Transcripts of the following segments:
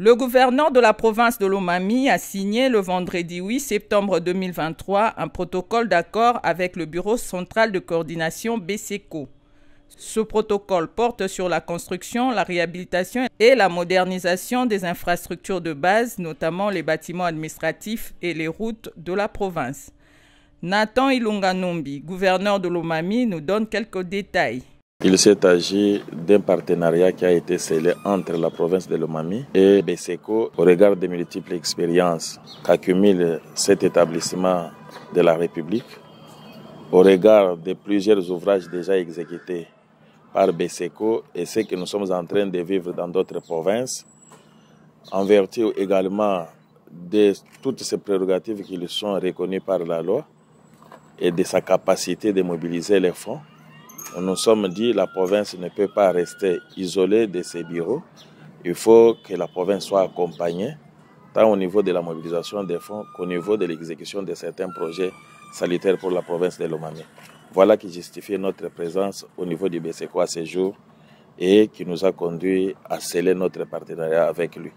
Le gouverneur de la province de Lomami a signé le vendredi 8 septembre 2023 un protocole d'accord avec le Bureau central de coordination BCECO. Ce protocole porte sur la construction, la réhabilitation et la modernisation des infrastructures de base, notamment les bâtiments administratifs et les routes de la province. Nathan Ilunga Nombi, gouverneur de Lomami, nous donne quelques détails. Il s'est agi d'un partenariat qui a été scellé entre la province de Lomami et BCECO au regard des multiples expériences qu'accumule cet établissement de la République, au regard de plusieurs ouvrages déjà exécutés par BCECO et ce que nous sommes en train de vivre dans d'autres provinces, en vertu également de toutes ces prérogatives qui lui sont reconnues par la loi et de sa capacité de mobiliser les fonds. Nous nous sommes dit que la province ne peut pas rester isolée de ses bureaux. Il faut que la province soit accompagnée, tant au niveau de la mobilisation des fonds qu'au niveau de l'exécution de certains projets sanitaires pour la province de Lomami. Voilà qui justifie notre présence au niveau du BCECO à ce jour et qui nous a conduit à sceller notre partenariat avec lui.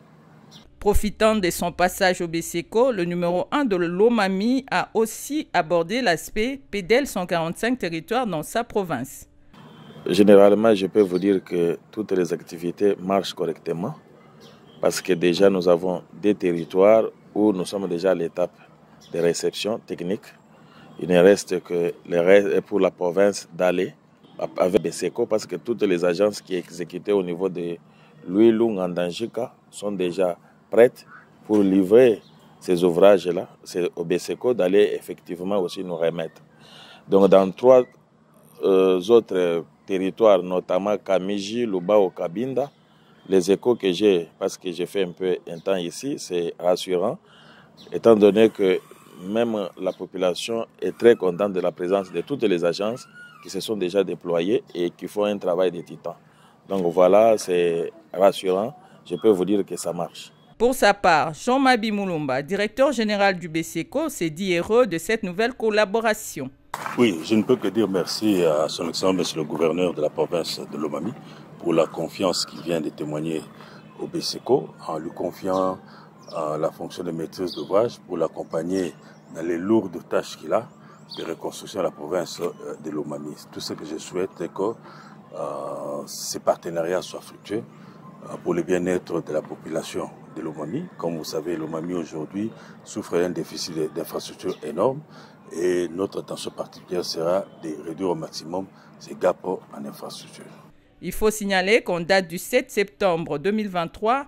Profitant de son passage au BCECO, le numéro 1 de Lomami a aussi abordé l'aspect PDL 145 territoires dans sa province. Généralement, je peux vous dire que toutes les activités marchent correctement parce que déjà nous avons des territoires où nous sommes déjà à l'étape de réception technique. Il ne reste que pour la province d'aller avec BCECO parce que toutes les agences qui exécutaient au niveau de Luilung en Danjika sont déjà prêtes pour livrer ces ouvrages-là. C'est au BCECO d'aller effectivement aussi nous remettre. Donc dans 3 autres territoires, notamment Kamiji, Lubao, Kabinda, les échos que j'ai, parce que j'ai fait un peu un temps ici, c'est rassurant, étant donné que même la population est très contente de la présence de toutes les agences qui se sont déjà déployées et qui font un travail de titan. Donc voilà, c'est rassurant, je peux vous dire que ça marche. Pour sa part, Jean-Mabi Moulumba, directeur général du BCECO, s'est dit heureux de cette nouvelle collaboration. Oui, je ne peux que dire merci à son Excellence, Monsieur le gouverneur de la province de Lomami, pour la confiance qu'il vient de témoigner au BCECO, en lui confiant la fonction de maîtrise d'ouvrage pour l'accompagner dans les lourdes tâches qu'il a de reconstruction de la province de Lomami. Tout ce que je souhaite est que ces partenariats soient fructueux pour le bien-être de la population de Lomami. Comme vous savez, Lomami aujourd'hui souffre d'un déficit d'infrastructures énorme et notre attention particulière sera de réduire au maximum ces gaps en infrastructure. Il faut signaler qu'en date du 7 septembre 2023,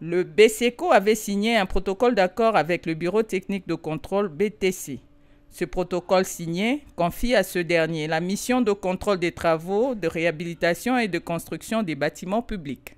le BCECO avait signé un protocole d'accord avec le Bureau technique de contrôle BTC. Ce protocole signé confie à ce dernier la mission de contrôle des travaux, de réhabilitation et de construction des bâtiments publics.